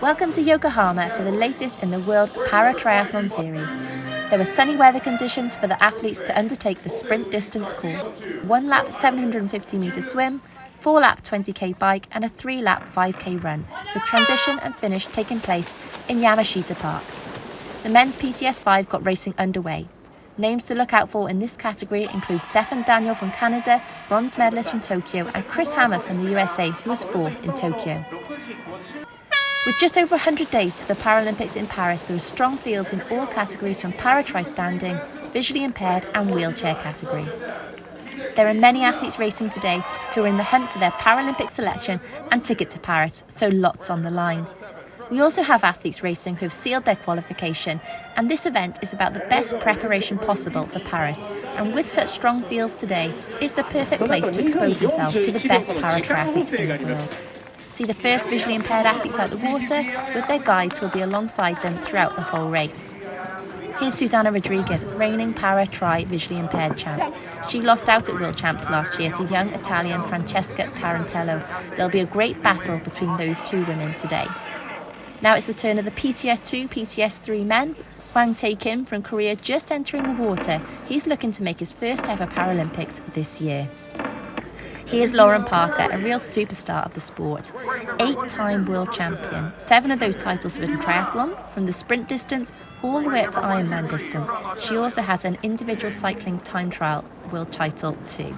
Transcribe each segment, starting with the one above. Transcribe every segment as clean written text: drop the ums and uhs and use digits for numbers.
Welcome to Yokohama for the latest in the World Para-Triathlon Series. There were sunny weather conditions for the athletes to undertake the sprint distance course. 1-lap 750-metre swim, 4-lap 20k bike and a 3-lap 5k run, with transition and finish taking place in Yamashita Park. The men's PTS5 got racing underway. Names to look out for in this category include Stefan Daniel from Canada, bronze medalist from Tokyo, and Chris Hammer from the USA, who was 4th in Tokyo. With just over 100 days to the Paralympics in Paris, there are strong fields in all categories from para-tri standing, visually impaired and wheelchair category. There are many athletes racing today who are in the hunt for their Paralympic selection and ticket to Paris, so lots on the line. We also have athletes racing who have sealed their qualification, and this event is about the best preparation possible for Paris, and with such strong fields today, it's the perfect place to expose themselves to the best para-triathletes in the world. See the first visually impaired athletes out the water, with their guides who will be alongside them throughout the whole race. Here's Susanna Rodriguez, reigning para-tri visually impaired champ. She lost out at World Champs last year to young Italian Francesca Tarantello. There'll be a great battle between those two women today. Now it's the turn of the PTS2, PTS3 men. Hwang Tae-kim from Korea just entering the water. He's looking to make his first ever Paralympics this year. Here's Lauren Parker, a real superstar of the sport. 8-time world champion. 7 of those titles were in triathlon, from the sprint distance all the way up to Ironman distance. She also has an individual cycling time trial world title too.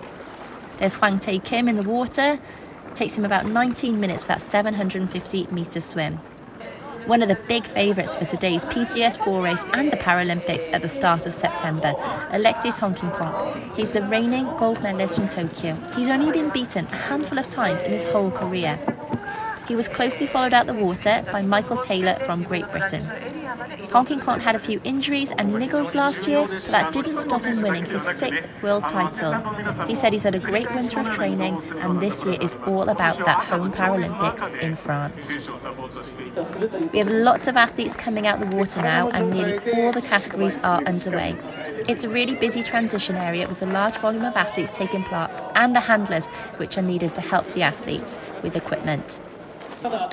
There's Hwang Tae-kim in the water. It takes him about 19 minutes for that 750-metre swim. One of the big favourites for today's PTS4 race and the Paralympics at the start of September, Alexis Honkinkwok. He's the reigning gold medalist from Tokyo. He's only been beaten a handful of times in his whole career. He was closely followed out the water by Michael Taylor from Great Britain. Honkinkwok had a few injuries and niggles last year, but that didn't stop him winning his 6th world title. He said he's had a great winter of training, and this year is all about that home Paralympics in France. We have lots of athletes coming out the water now, and nearly all the categories are underway. It's a really busy transition area with a large volume of athletes taking part, and the handlers which are needed to help the athletes with equipment.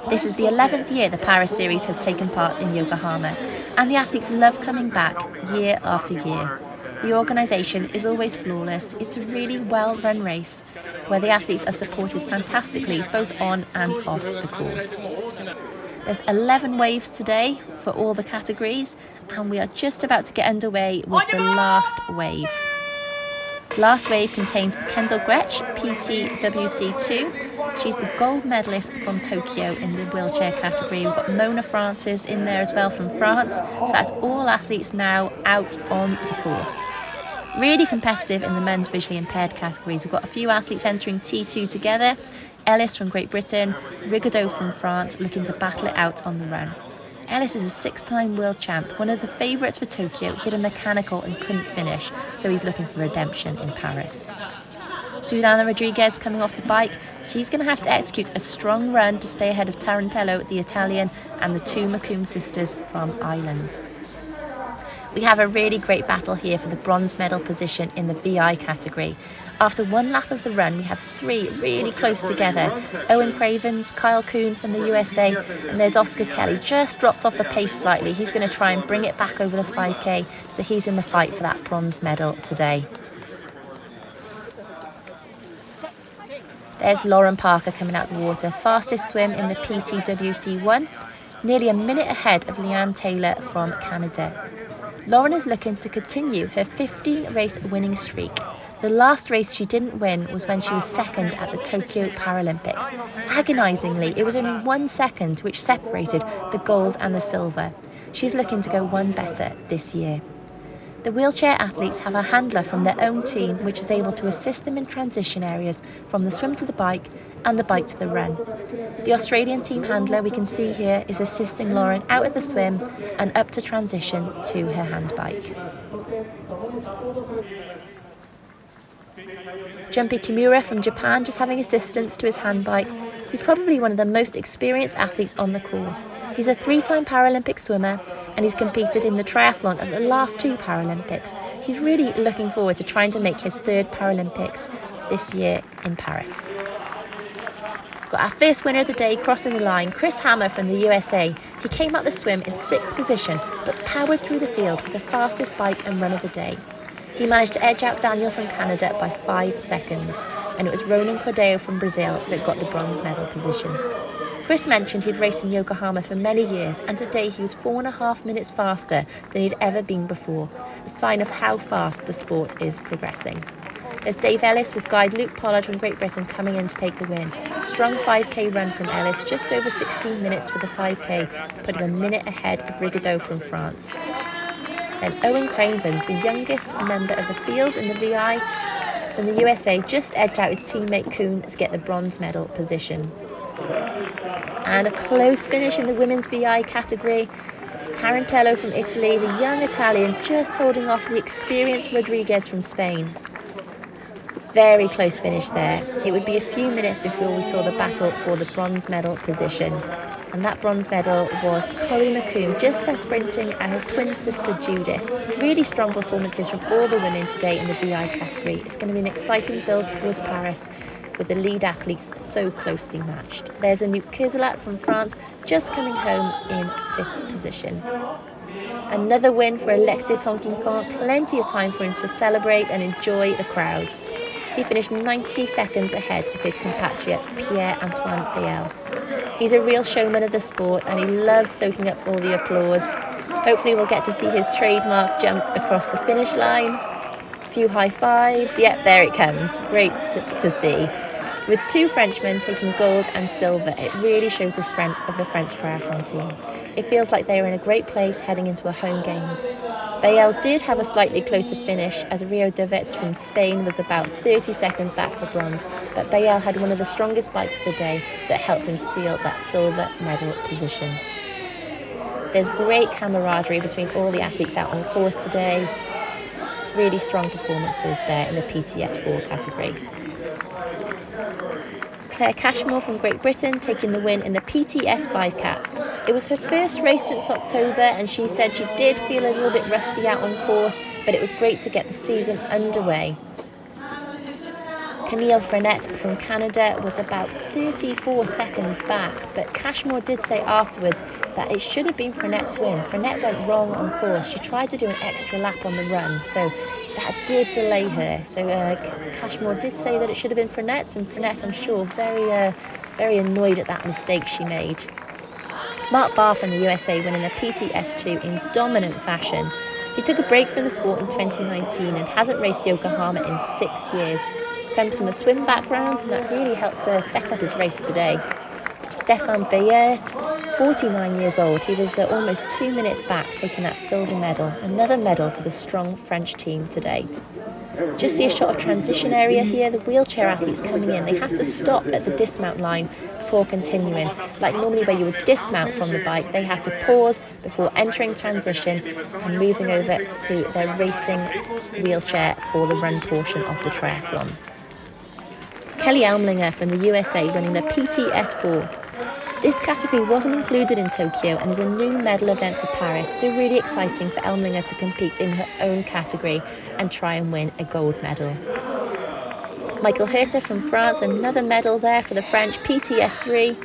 This is the 11th year the Paris Series has taken part in Yokohama, and the athletes love coming back year after year. The organisation is always flawless. It's a really well-run race where the athletes are supported fantastically both on and off the course. There's 11 waves today for all the categories, and we are just about to get underway with the last wave. Last wave contains Kendall Gretsch, PTWC2. She's the gold medalist from Tokyo in the wheelchair category. We've got Mona Francis in there as well from France. So that's all athletes now out on the course. Really competitive in the men's visually impaired categories. We've got a few athletes entering T2 together. Ellis from Great Britain, Rigaud from France, looking to battle it out on the run. Ellis is a 6-time world champ, one of the favourites for Tokyo. He had a mechanical and couldn't finish, so he's looking for redemption in Paris. Susanna Rodriguez coming off the bike. She's going to have to execute a strong run to stay ahead of Tarantello, the Italian, and the 2 Macomb sisters from Ireland. We have a really great battle here for the bronze medal position in the VI category. After 1 lap of the run, we have 3 really close together. Owen Cravens, Kyle Kuhn from the USA, and there's Oscar Kelly, just dropped off the pace slightly. He's going to try and bring it back over the 5k, so he's in the fight for that bronze medal today. There's Lauren Parker coming out the water, fastest swim in the PTWC1, nearly a minute ahead of Leanne Taylor from Canada. Lauren is looking to continue her 15-race winning streak. The last race she didn't win was when she was 2nd at the Tokyo Paralympics. Agonisingly, it was only 1 second which separated the gold and the silver. She's looking to go one better this year. The wheelchair athletes have a handler from their own team which is able to assist them in transition areas from the swim to the bike and the bike to the run. The Australian team handler we can see here is assisting Lauren out of the swim and up to transition to her hand bike. Jumpy Kimura from Japan just having assistance to his hand bike. He's probably one of the most experienced athletes on the course. He's a 3-time Paralympic swimmer, and he's competed in the triathlon at the last 2 Paralympics. He's really looking forward to trying to make his 3rd Paralympics this year in Paris. Got our first winner of the day crossing the line, Chris Hammer from the USA. He came up the swim in 6th position, but powered through the field with the fastest bike and run of the day. He managed to edge out Daniel from Canada by 5 seconds, and it was Ronan Cordeiro from Brazil that got the bronze medal position. Chris mentioned he'd raced in Yokohama for many years, and today he was 4.5 minutes faster than he'd ever been before, a sign of how fast the sport is progressing. There's Dave Ellis with guide Luke Pollard from Great Britain coming in to take the win. A strong 5k run from Ellis, just over 16 minutes for the 5k, put him a minute ahead of Rigaudot from France. Then Owen Cravens, the youngest member of the field in the VI from the USA, just edged out his teammate Kuhn to get the bronze medal position. And a close finish in the women's VI category. Tarantello from Italy, the young Italian, just holding off the experienced Rodriguez from Spain. Very close finish there. It would be a few minutes before we saw the battle for the bronze medal position. And that bronze medal was Chloe McComb, just as sprinting and her twin sister Judith. Really strong performances from all the women today in the VI category. It's going to be an exciting build towards Paris with the lead athletes so closely matched. There's Anouk Kerselat from France, just coming home in 5th position. Another win for Alexis Honkincon, plenty of time for him to celebrate and enjoy the crowds. He finished 90 seconds ahead of his compatriot Pierre-Antoine Bayel. He's a real showman of the sport and he loves soaking up all the applause. Hopefully we'll get to see his trademark jump across the finish line. A few high fives. Yep, there it comes. Great to see. With 2 Frenchmen taking gold and silver, it really shows the strength of the French triathlon team. It feels like they are in a great place heading into a home games. Bayel did have a slightly closer finish as Rio Davets from Spain was about 30 seconds back for bronze, but Bayel had one of the strongest bikes of the day that helped him seal that silver medal position. There's great camaraderie between all the athletes out on course today. Really strong performances there in the PTS4 category. Claire Cashmore from Great Britain taking the win in the PTS5 cat. It was her first race since October and she said she did feel a little bit rusty out on course, but it was great to get the season underway. Camille Frenette from Canada was about 34 seconds back, but Cashmore did say afterwards that it should have been Frenette's win. Frenette went wrong on course. She tried to do an extra lap on the run, so that did delay her. So Cashmore did say that it should have been Frenette's, and Frenette, I'm sure, very annoyed at that mistake she made. Mark Barr from the USA winning the PTS2 in dominant fashion. He took a break from the sport in 2019 and hasn't raced Yokohama in 6 years. Comes from a swim background and that really helped to set up his race today. Stéphane Bayer, 49 years old, he was almost 2 minutes back taking that silver medal, another medal for the strong French team today. Just see a shot of transition area here, the wheelchair athletes coming in, they have to stop at the dismount line before continuing. Like normally where you would dismount from the bike, they have to pause before entering transition and moving over to their racing wheelchair for the run portion of the triathlon. Kelly Elmlinger from the USA running the PTS4. This category wasn't included in Tokyo and is a new medal event for Paris, so really exciting for Elmlinger to compete in her own category and try and win a gold medal. Michael Herter from France, another medal there for the French PTS3.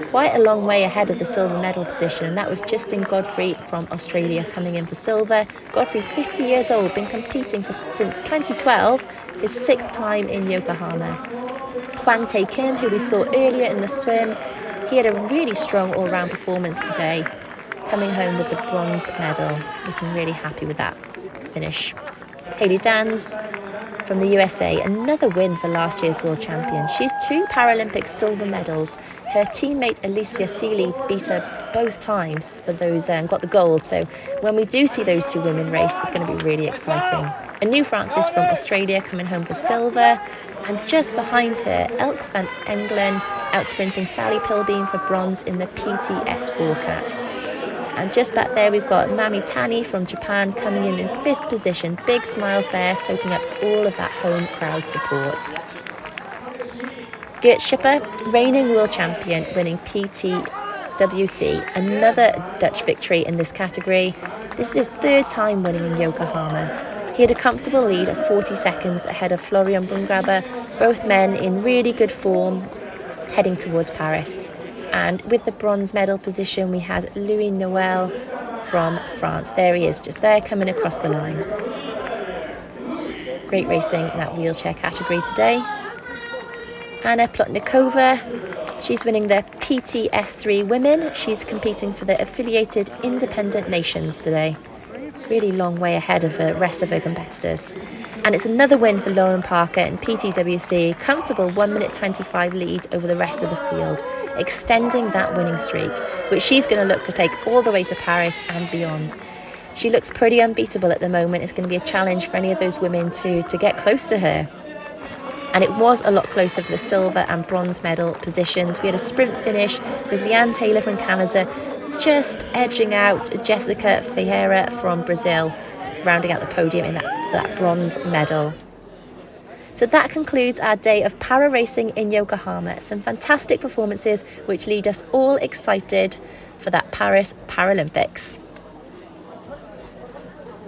Quite a long way ahead of the silver medal position, and that was Justin Godfrey from Australia coming in for silver. Godfrey's 50 years old, been competing since 2012, his 6th time in Yokohama. Hwang Tae Kim, who we saw earlier in the swim, he had a really strong all-round performance today, coming home with the bronze medal. Looking really happy with that finish. Hayley Dans from the USA, another win for last year's world champion. She's 2 Paralympic silver medals. Her teammate Alicia Seeley beat her both times for those and got the gold. So when we do see those 2 women race, it's going to be really exciting. A new Francis from Australia coming home for silver. And just behind her, Elke van Engelen out-sprinting Sally Pilbeam for bronze in the PTS4 cat. And just back there, we've got Mami Tani from Japan coming in 5th position. Big smiles there, soaking up all of that home crowd support. Geert Schipper, reigning world champion, winning PTWC. Another Dutch victory in this category. This is his 3rd time winning in Yokohama. He had a comfortable lead of 40 seconds ahead of Florian Brungraber, both men in really good form. heading towards Paris. And with the bronze medal position, we had Louis Noël from France. There he is, just there coming across the line. Great racing in that wheelchair category today. Anna Plotnikova, she's winning the PTS3 women. She's competing for the affiliated independent nations today. Really long way ahead of the rest of her competitors. And it's another win for Lauren Parker in PTWC, comfortable 1 minute 25 lead over the rest of the field, extending that winning streak, which she's going to look to take all the way to Paris and beyond. She looks pretty unbeatable at the moment. It's going to be a challenge for any of those women to get close to her. And it was a lot closer for the silver and bronze medal positions. We had a sprint finish with Leanne Taylor from Canada just edging out Jessica Ferreira from Brazil, rounding out the podium for that bronze medal. So that concludes our day of para racing in Yokohama. Some fantastic performances which lead us all excited for that Paris Paralympics.